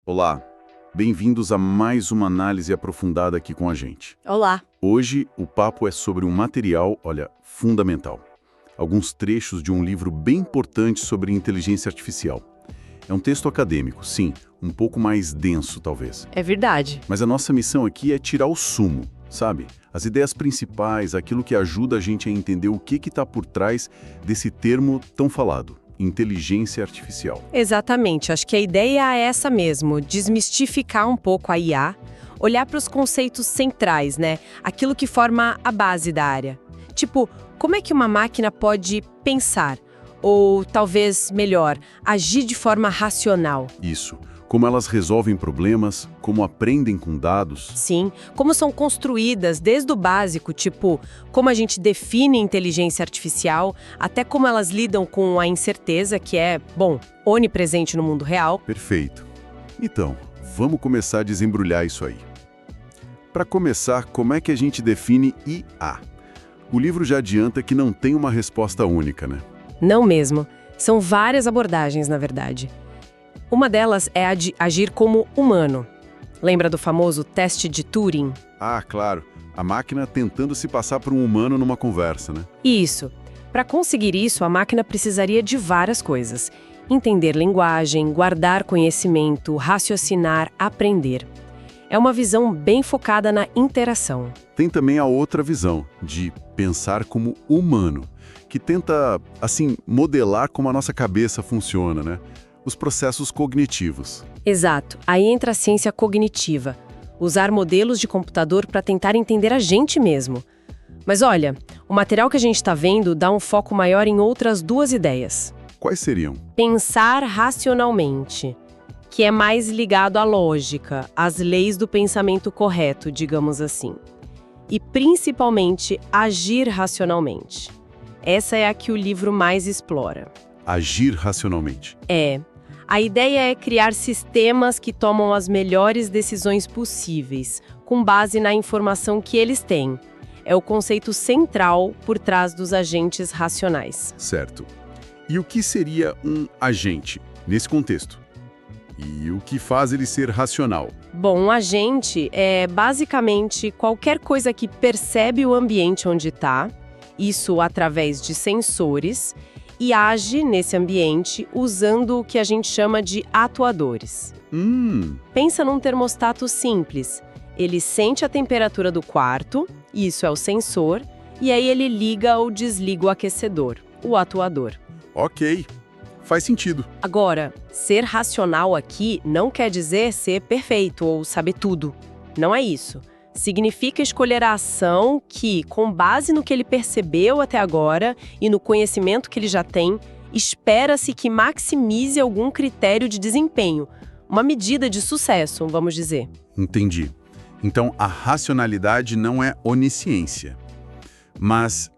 Olá, bem-vindos a mais uma análise aprofundada aqui com a gente. Olá. Hoje o papo é sobre um material, fundamental. Alguns trechos de um livro bem importante sobre inteligência artificial. É um texto acadêmico, sim, um pouco mais denso talvez. É verdade. Mas a nossa missão aqui é tirar o sumo, sabe? As ideias principais, aquilo que ajuda a gente a entender o que está por trás desse termo tão falado. Inteligência artificial. Exatamente, acho que a ideia é essa mesmo, desmistificar um pouco a IA, olhar para os conceitos centrais, né? Aquilo que forma a base da área. Tipo, como é que uma máquina pode pensar? Ou, talvez, melhor, agir de forma racional? Isso. Como elas resolvem problemas, como aprendem com dados. Sim, como são construídas desde o básico, tipo, como a gente define inteligência artificial, até como elas lidam com a incerteza, que é, onipresente no mundo real. Perfeito. Então, vamos começar a desembrulhar isso aí. Para começar, como é que a gente define IA? O livro já adianta que não tem uma resposta única, né? Não mesmo. São várias abordagens, na verdade. Uma delas é a de agir como humano. Lembra do famoso teste de Turing? Ah, claro. A máquina tentando se passar por um humano numa conversa, né? Isso. Para conseguir isso, a máquina precisaria de várias coisas. Entender linguagem, guardar conhecimento, raciocinar, aprender. É uma visão bem focada na interação. Tem também a outra visão, de pensar como humano, que tenta, modelar como a nossa cabeça funciona, né? Os processos cognitivos. Exato. Aí entra a ciência cognitiva. Usar modelos de computador para tentar entender a gente mesmo. Mas olha, o material que a gente está vendo dá um foco maior em outras duas ideias. Quais seriam? Pensar racionalmente, que é mais ligado à lógica, às leis do pensamento correto, digamos assim. E principalmente agir racionalmente. Essa é a que o livro mais explora. Agir racionalmente. A ideia é criar sistemas que tomam as melhores decisões possíveis, com base na informação que eles têm. É o conceito central por trás dos agentes racionais. Certo. E o que seria um agente, nesse contexto? E o que faz ele ser racional? Bom, um agente é basicamente qualquer coisa que percebe o ambiente onde está, isso através de sensores, e age nesse ambiente usando o que a gente chama de atuadores. Pensa num termostato simples. Ele sente a temperatura do quarto, isso é o sensor, e aí ele liga ou desliga o aquecedor, o atuador. Ok, faz sentido. Agora, ser racional aqui não quer dizer ser perfeito ou saber tudo. Não é isso. Significa escolher a ação que, com base no que ele percebeu até agora e no conhecimento que ele já tem, espera-se que maximize algum critério de desempenho, uma medida de sucesso, vamos dizer. Entendi. Então, a racionalidade não é onisciência. Mas,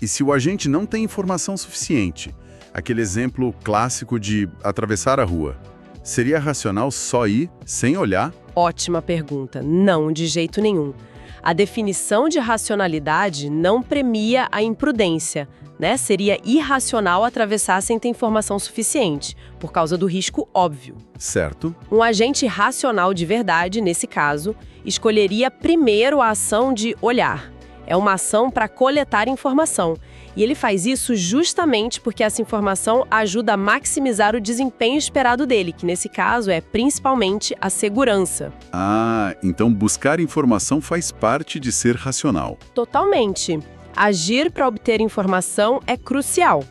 e se o agente não tem informação suficiente? Aquele exemplo clássico de atravessar a rua. Seria racional só ir, sem olhar? Ótima pergunta. Não, de jeito nenhum. A definição de racionalidade não premia a imprudência, né? Seria irracional atravessar sem ter informação suficiente, por causa do risco óbvio. Certo. Um agente racional de verdade, nesse caso, escolheria primeiro a ação de olhar. É uma ação para coletar informação. E ele faz isso justamente porque essa informação ajuda a maximizar o desempenho esperado dele, que nesse caso é principalmente a segurança. Ah, então buscar informação faz parte de ser racional. Totalmente. Agir para obter informação é crucial.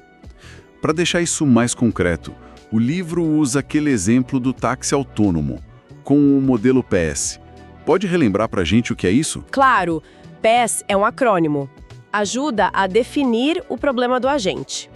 Para deixar isso mais concreto, o livro usa aquele exemplo do táxi autônomo, com o modelo PS. Pode relembrar para a gente o que é isso? Claro, PES é um acrônimo. Ajuda a definir o problema do agente.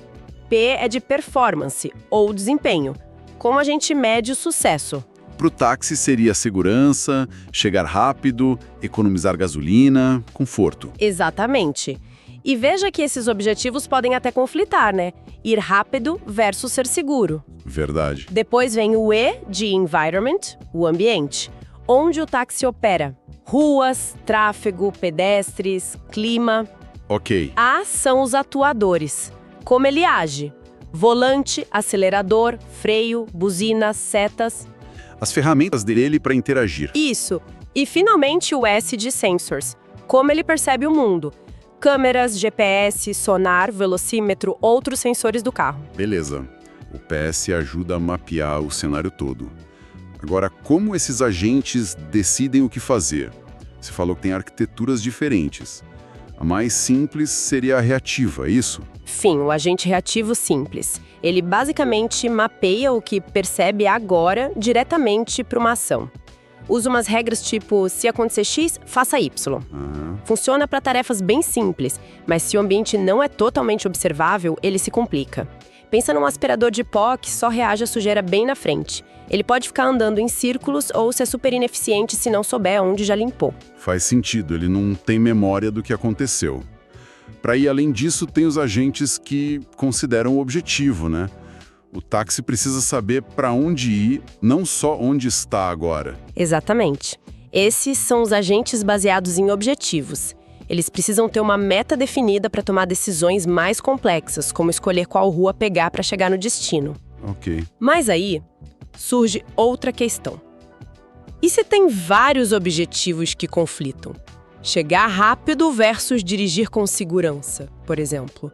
P é de performance, ou desempenho. Como a gente mede o sucesso? Para o táxi seria segurança, chegar rápido, economizar gasolina, conforto. Exatamente. E veja que esses objetivos podem até conflitar, né? Ir rápido versus ser seguro. Verdade. Depois vem o E de environment, o ambiente, onde o táxi opera. Ruas, tráfego, pedestres, clima. Ok. A são os atuadores. Como ele age? Volante, acelerador, freio, buzina, setas. as ferramentas dele para interagir. Isso. E finalmente o S de Sensors. Como ele percebe o mundo. Câmeras, GPS, sonar, velocímetro, outros sensores do carro. Beleza. O PS ajuda a mapear o cenário todo. Agora, como esses agentes decidem o que fazer? Você falou que tem arquiteturas diferentes. A mais simples seria a reativa, é isso? Sim, o agente reativo simples. Ele basicamente mapeia o que percebe agora diretamente para uma ação. Usa umas regras tipo, se acontecer X, faça Y. Funciona para tarefas bem simples, mas se o ambiente não é totalmente observável, ele se complica. Pensa num aspirador de pó que só reage à sujeira bem na frente. Ele pode ficar andando em círculos ou ser super ineficiente se não souber onde já limpou. Faz sentido, ele não tem memória do que aconteceu. Para ir além disso, tem os agentes que consideram o objetivo, né? O táxi precisa saber para onde ir, não só onde está agora. Exatamente. Esses são os agentes baseados em objetivos. Eles precisam ter uma meta definida para tomar decisões mais complexas, como escolher qual rua pegar para chegar no destino. Ok. Mas aí surge outra questão. E se tem vários objetivos que conflitam? Chegar rápido versus dirigir com segurança, por exemplo.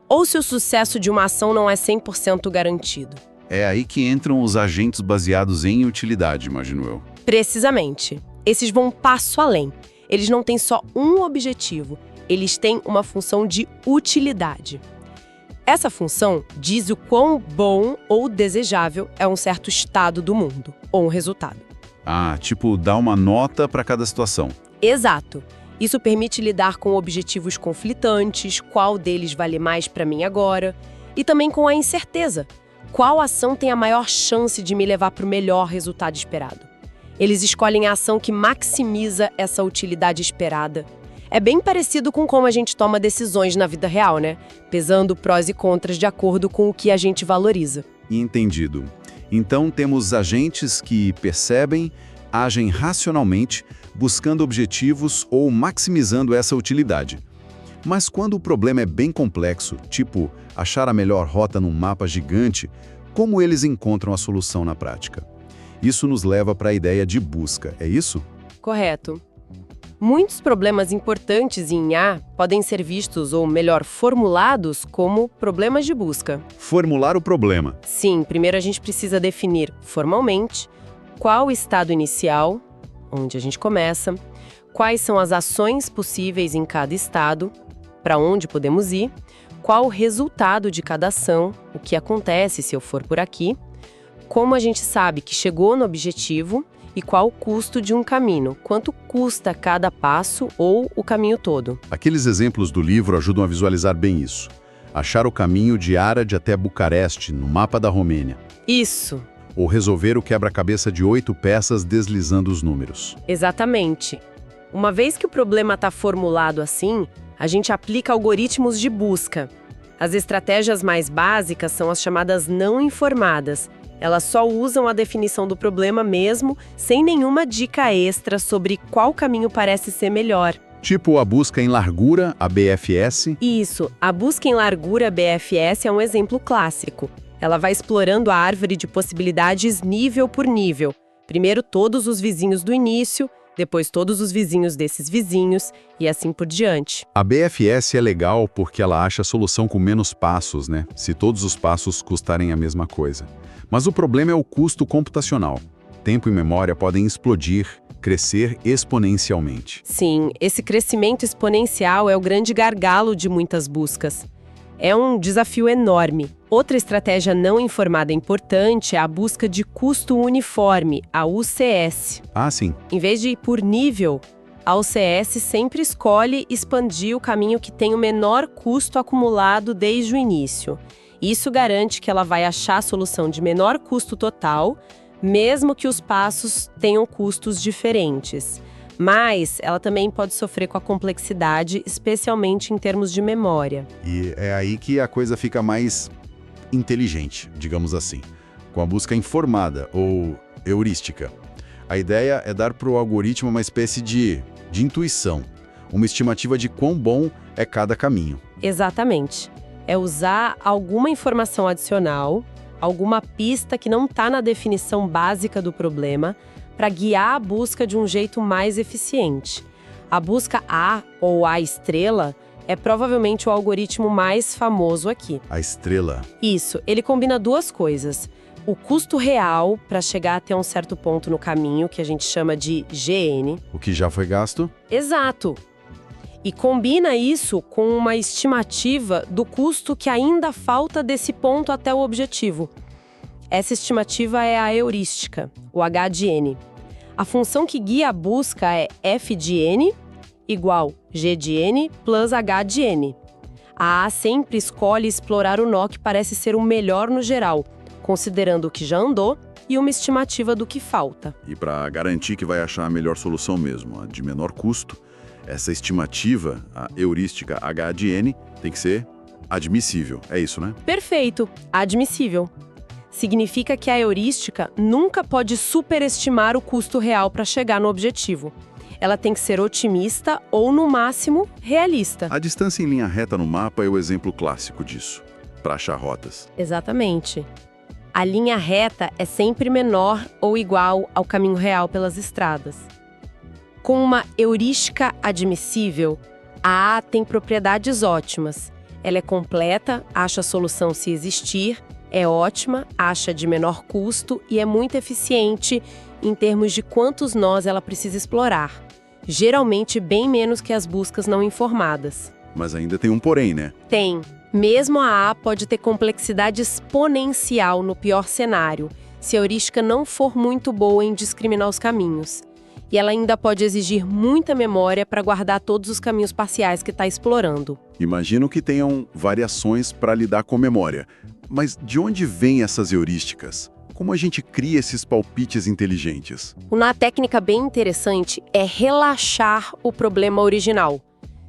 Ou se o sucesso de uma ação não é 100% garantido. É aí que entram os agentes baseados em utilidade, imagino eu. Precisamente. Esses vão um passo além. Eles não têm só um objetivo, eles têm uma função de utilidade. Essa função diz o quão bom ou desejável é um certo estado do mundo, ou um resultado. Ah, tipo, dar uma nota para cada situação. Exato. Isso permite lidar com objetivos conflitantes, qual deles vale mais para mim agora, e também com a incerteza. Qual ação tem a maior chance de me levar para o melhor resultado esperado? Eles escolhem a ação que maximiza essa utilidade esperada. É bem parecido com como a gente toma decisões na vida real, né? Pesando prós e contras de acordo com o que a gente valoriza. Entendido. Então temos agentes que percebem, agem racionalmente, buscando objetivos ou maximizando essa utilidade. Mas quando o problema é bem complexo, tipo achar a melhor rota num mapa gigante, como eles encontram a solução na prática? Isso nos leva para a ideia de busca, é isso? Correto. Muitos problemas importantes em IA podem ser vistos, ou melhor, formulados como problemas de busca. Formular o problema. Sim, primeiro a gente precisa definir formalmente qual o estado inicial, onde a gente começa, quais são as ações possíveis em cada estado, para onde podemos ir, qual o resultado de cada ação, o que acontece se eu for por aqui, como a gente sabe que chegou no objetivo e qual o custo de um caminho, quanto custa cada passo ou o caminho todo. Aqueles exemplos do livro ajudam a visualizar bem isso. Achar o caminho de Arad até Bucareste, no mapa da Romênia. Isso. Ou resolver o quebra-cabeça de 8 peças deslizando os números. Exatamente. Uma vez que o problema está formulado assim, a gente aplica algoritmos de busca. As estratégias mais básicas são as chamadas não informadas. Elas só usam a definição do problema mesmo, sem nenhuma dica extra sobre qual caminho parece ser melhor. Tipo a busca em largura, a BFS? Isso, a busca em largura BFS é um exemplo clássico. Ela vai explorando a árvore de possibilidades nível por nível. Primeiro todos os vizinhos do início, depois todos os vizinhos desses vizinhos, e assim por diante. A BFS é legal porque ela acha a solução com menos passos, né? Se todos os passos custarem a mesma coisa. Mas o problema é o custo computacional. Tempo e memória podem explodir, crescer exponencialmente. Sim, esse crescimento exponencial é o grande gargalo de muitas buscas. É um desafio enorme. Outra estratégia não informada importante é a busca de custo uniforme, a UCS. Ah, sim. Em vez de ir por nível, a UCS sempre escolhe expandir o caminho que tem o menor custo acumulado desde o início. Isso garante que ela vai achar a solução de menor custo total, mesmo que os passos tenham custos diferentes. Mas ela também pode sofrer com a complexidade, especialmente em termos de memória. E é aí que a coisa fica mais inteligente, digamos assim, com a busca informada ou heurística. A ideia é dar para o algoritmo uma espécie de intuição, uma estimativa de quão bom é cada caminho. Exatamente. É usar alguma informação adicional, alguma pista que não está na definição básica do problema, para guiar a busca de um jeito mais eficiente. A busca A ou A estrela é provavelmente o algoritmo mais famoso aqui. A estrela. Isso, ele combina duas coisas. O custo real para chegar até um certo ponto no caminho, que a gente chama de GN. O que já foi gasto? Exato. E combina isso com uma estimativa do custo que ainda falta desse ponto até o objetivo. Essa estimativa é a heurística, o H de N. A função que guia a busca é F de N igual G de N plus H de N. A A sempre escolhe explorar o nó que parece ser o melhor no geral, considerando o que já andou e uma estimativa do que falta. E para garantir que vai achar a melhor solução mesmo, a de menor custo, essa estimativa, a heurística H de N, tem que ser admissível. É isso, né? Perfeito, admissível. Significa que a heurística nunca pode superestimar o custo real para chegar no objetivo. Ela tem que ser otimista ou, no máximo, realista. A distância em linha reta no mapa é o exemplo clássico disso, para achar rotas. Exatamente. A linha reta é sempre menor ou igual ao caminho real pelas estradas. Com uma heurística admissível, a A tem propriedades ótimas. Ela é completa, acha a solução se existir, é ótima, acha de menor custo e é muito eficiente em termos de quantos nós ela precisa explorar. Geralmente bem menos que as buscas não informadas. Mas ainda tem um porém, né? Tem. Mesmo a A pode ter complexidade exponencial no pior cenário, se a heurística não for muito boa em discriminar os caminhos. E ela ainda pode exigir muita memória para guardar todos os caminhos parciais que está explorando. Imagino que tenham variações para lidar com memória. Mas de onde vêm essas heurísticas? Como a gente cria esses palpites inteligentes? Uma técnica bem interessante é relaxar o problema original.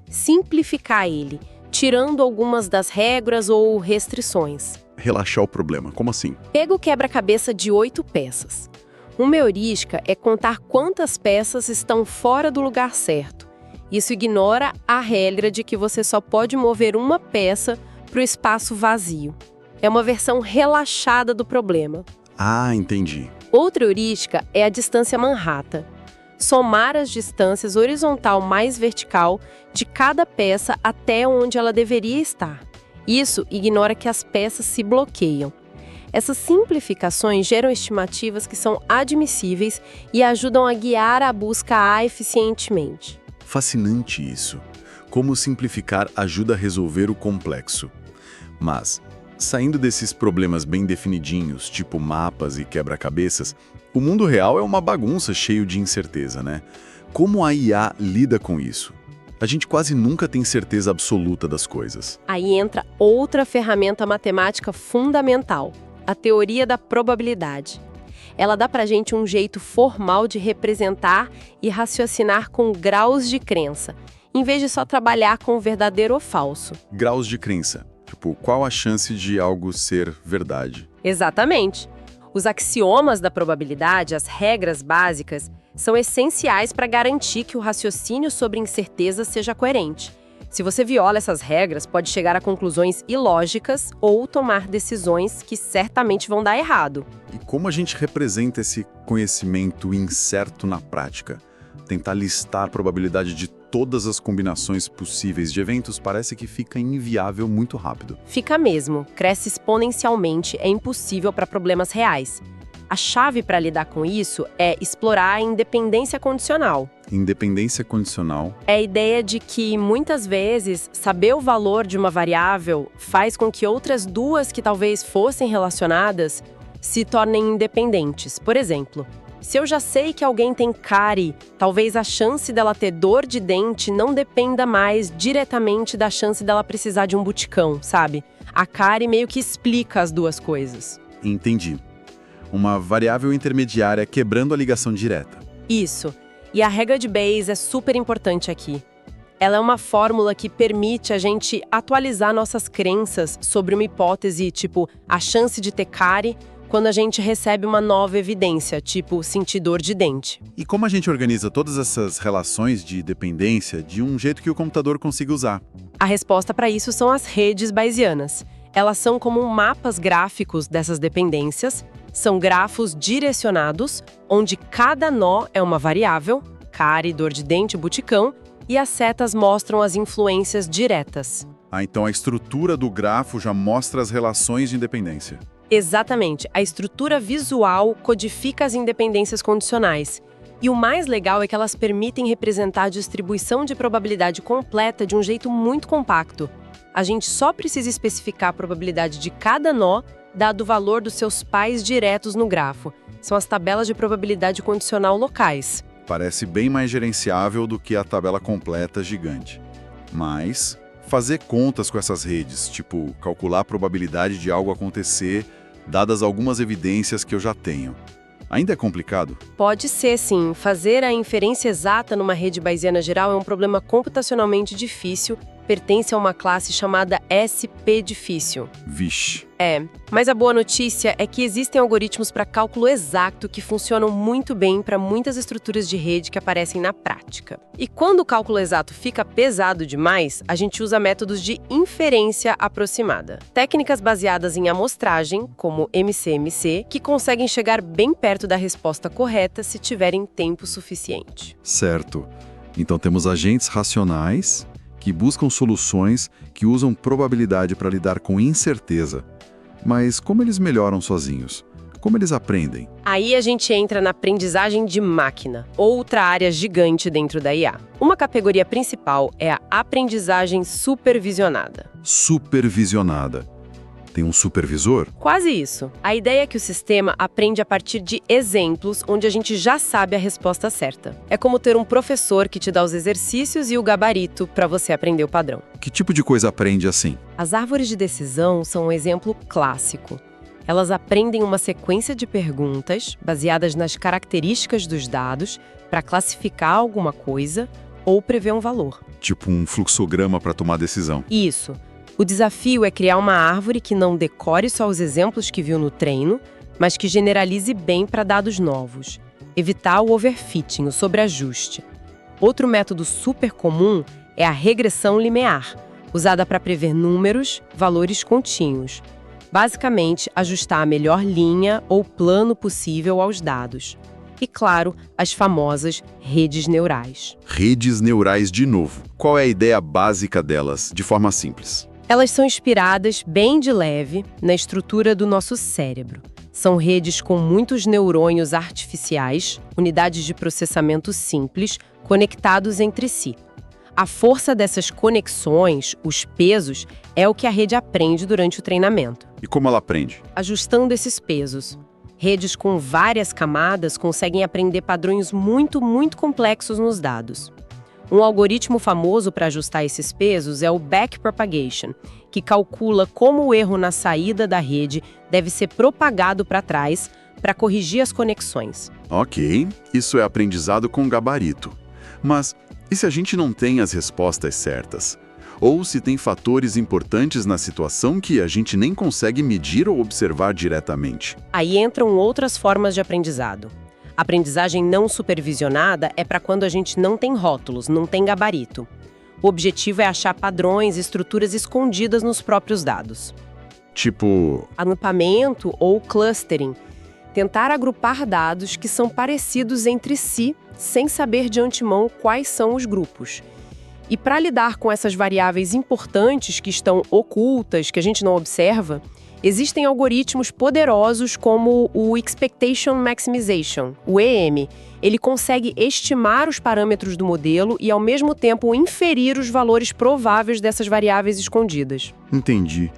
Simplificar ele, tirando algumas das regras ou restrições. Relaxar o problema, como assim? Pega o quebra-cabeça de 8 peças. Uma heurística é contar quantas peças estão fora do lugar certo. Isso ignora a regra de que você só pode mover uma peça para o espaço vazio. É uma versão relaxada do problema. Ah, entendi. Outra heurística é a distância Manhattan. Somar as distâncias horizontal mais vertical de cada peça até onde ela deveria estar. Isso ignora que as peças se bloqueiam. Essas simplificações geram estimativas que são admissíveis e ajudam a guiar a busca A eficientemente. Fascinante isso. Como simplificar ajuda a resolver o complexo. Mas, saindo desses problemas bem definidinhos, tipo mapas e quebra-cabeças, o mundo real é uma bagunça cheio de incerteza, né? Como a IA lida com isso? A gente quase nunca tem certeza absoluta das coisas. Aí entra outra ferramenta matemática fundamental, a teoria da probabilidade. Ela dá pra gente um jeito formal de representar e raciocinar com graus de crença, em vez de só trabalhar com verdadeiro ou falso. Graus de crença. Tipo, qual a chance de algo ser verdade? Exatamente. Os axiomas da probabilidade, as regras básicas, são essenciais para garantir que o raciocínio sobre incerteza seja coerente. Se você viola essas regras, pode chegar a conclusões ilógicas ou tomar decisões que certamente vão dar errado. E como a gente representa esse conhecimento incerto na prática? Tentar listar a probabilidade de todas as combinações possíveis de eventos parece que fica inviável muito rápido. Fica mesmo, cresce exponencialmente, é impossível para problemas reais. A chave para lidar com isso é explorar a independência condicional. Independência condicional É a ideia de que, muitas vezes, saber o valor de uma variável faz com que outras duas que talvez fossem relacionadas se tornem independentes. Por exemplo, se eu já sei que alguém tem cárie, talvez a chance dela ter dor de dente não dependa mais diretamente da chance dela precisar de um buticão, sabe? A cárie meio que explica as duas coisas. Entendi. Uma variável intermediária quebrando a ligação direta. Isso. E a regra de Bayes é super importante aqui. Ela é uma fórmula que permite a gente atualizar nossas crenças sobre uma hipótese, tipo, a chance de ter cárie, quando a gente recebe uma nova evidência, tipo, sentir dor de dente. E como a gente organiza todas essas relações de dependência de um jeito que o computador consiga usar? A resposta para isso são as redes bayesianas. Elas são como mapas gráficos dessas dependências, são grafos direcionados, onde cada nó é uma variável, cárie, dor de dente, buticão, e as setas mostram as influências diretas. Ah, então a estrutura do grafo já mostra as relações de independência. Exatamente, a estrutura visual codifica as independências condicionais. E o mais legal é que elas permitem representar a distribuição de probabilidade completa de um jeito muito compacto. A gente só precisa especificar a probabilidade de cada nó, dado o valor dos seus pais diretos no grafo. São as tabelas de probabilidade condicional locais. Parece bem mais gerenciável do que a tabela completa gigante. Mas fazer contas com essas redes, tipo calcular a probabilidade de algo acontecer, dadas algumas evidências que eu já tenho, ainda é complicado? Pode ser, sim. Fazer a inferência exata numa rede bayesiana geral é um problema computacionalmente difícil, pertence a uma classe chamada SP difícil. Vixe. Mas a boa notícia é que existem algoritmos para cálculo exato que funcionam muito bem para muitas estruturas de rede que aparecem na prática. E quando o cálculo exato fica pesado demais, a gente usa métodos de inferência aproximada. Técnicas baseadas em amostragem, como MCMC, que conseguem chegar bem perto da resposta correta se tiverem tempo suficiente. Certo. Então temos agentes racionais que buscam soluções que usam probabilidade para lidar com incerteza. Mas como eles melhoram sozinhos? Como eles aprendem? Aí a gente entra na aprendizagem de máquina, outra área gigante dentro da IA. Uma categoria principal é a aprendizagem supervisionada. Supervisionada. Tem um supervisor? Quase isso. A ideia é que o sistema aprende a partir de exemplos onde a gente já sabe a resposta certa. É como ter um professor que te dá os exercícios e o gabarito para você aprender o padrão. Que tipo de coisa aprende assim? As árvores de decisão são um exemplo clássico. Elas aprendem uma sequência de perguntas baseadas nas características dos dados para classificar alguma coisa ou prever um valor. Tipo um fluxograma para tomar decisão. Isso. O desafio é criar uma árvore que não decore só os exemplos que viu no treino, mas que generalize bem para dados novos. Evitar o overfitting, o sobreajuste. Outro método super comum é a regressão linear, usada para prever números, valores contínuos. Basicamente, ajustar a melhor linha ou plano possível aos dados. E, claro, as famosas redes neurais. Redes neurais de novo. Qual é a ideia básica delas, de forma simples? Elas são inspiradas, bem de leve, na estrutura do nosso cérebro. São redes com muitos neurônios artificiais, unidades de processamento simples, conectados entre si. A força dessas conexões, os pesos, é o que a rede aprende durante o treinamento. E como ela aprende? Ajustando esses pesos. Redes com várias camadas conseguem aprender padrões muito complexos nos dados. Um algoritmo famoso para ajustar esses pesos é o backpropagation, que calcula como o erro na saída da rede deve ser propagado para trás para corrigir as conexões. Ok, isso é aprendizado com gabarito. Mas e se a gente não tem as respostas certas? Ou se tem fatores importantes na situação que a gente nem consegue medir ou observar diretamente? Aí entram outras formas de aprendizado. A aprendizagem não supervisionada é para quando a gente não tem rótulos, não tem gabarito. O objetivo é achar padrões e estruturas escondidas nos próprios dados. Tipo... agrupamento ou clustering. Tentar agrupar dados que são parecidos entre si, sem saber de antemão quais são os grupos. E para lidar com essas variáveis importantes que estão ocultas, que a gente não observa, existem algoritmos poderosos como o Expectation Maximization, o EM. Ele consegue estimar os parâmetros do modelo e, ao mesmo tempo, inferir os valores prováveis dessas variáveis escondidas. Entendi.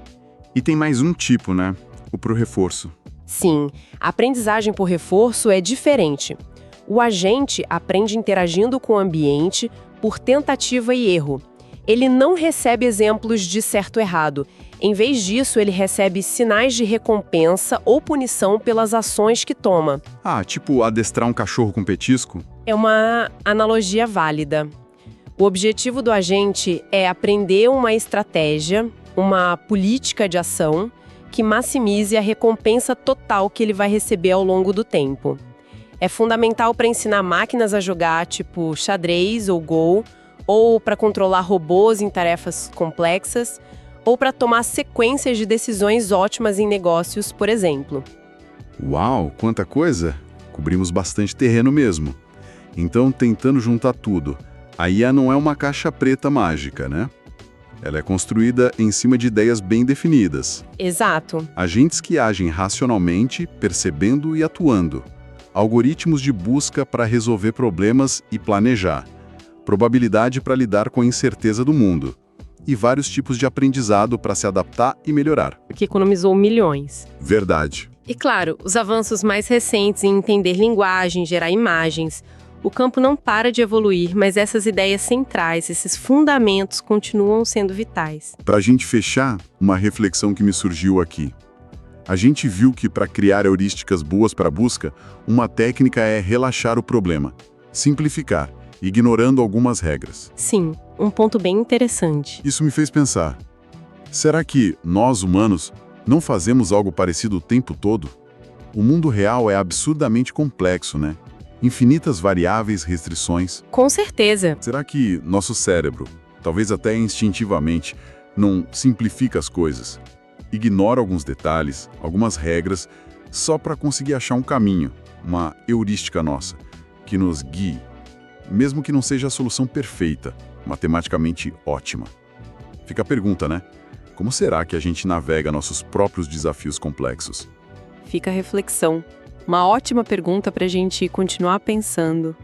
E tem mais um tipo, né? O pro reforço. Sim, a aprendizagem por reforço é diferente. O agente aprende interagindo com o ambiente por tentativa e erro. Ele não recebe exemplos de certo ou errado. Em vez disso, ele recebe sinais de recompensa ou punição pelas ações que toma. Ah, tipo adestrar um cachorro com petisco? É uma analogia válida. O objetivo do agente é aprender uma estratégia, uma política de ação que maximize a recompensa total que ele vai receber ao longo do tempo. É fundamental para ensinar máquinas a jogar tipo xadrez ou Go, ou para controlar robôs em tarefas complexas, ou para tomar sequências de decisões ótimas em negócios, por exemplo. Uau, quanta coisa! Cobrimos bastante terreno mesmo. Então, tentando juntar tudo, a IA não é uma caixa preta mágica, né? Ela é construída em cima de ideias bem definidas. Exato. Agentes que agem racionalmente, percebendo e atuando. Algoritmos de busca para resolver problemas e planejar. Probabilidade para lidar com a incerteza do mundo. E vários tipos de aprendizado para se adaptar e melhorar. Que economizou milhões. Verdade. E claro, os avanços mais recentes em entender linguagem, gerar imagens. O campo não para de evoluir, mas essas ideias centrais, esses fundamentos continuam sendo vitais. Para a gente fechar, uma reflexão que me surgiu aqui. A gente viu que para criar heurísticas boas para a busca, uma técnica é relaxar o problema, simplificar, ignorando algumas regras. Sim, um ponto bem interessante. Isso me fez pensar, será que nós, humanos, não fazemos algo parecido o tempo todo? O mundo real é absurdamente complexo, né? Infinitas variáveis, restrições. Com certeza. Será que nosso cérebro, talvez até instintivamente, não simplifica as coisas? Ignora alguns detalhes, algumas regras, só para conseguir achar um caminho, uma heurística nossa, que nos guie, mesmo que não seja a solução perfeita, matematicamente ótima. Fica a pergunta, né? Como será que a gente navega nossos próprios desafios complexos? Fica a reflexão. Uma ótima pergunta para a gente continuar pensando.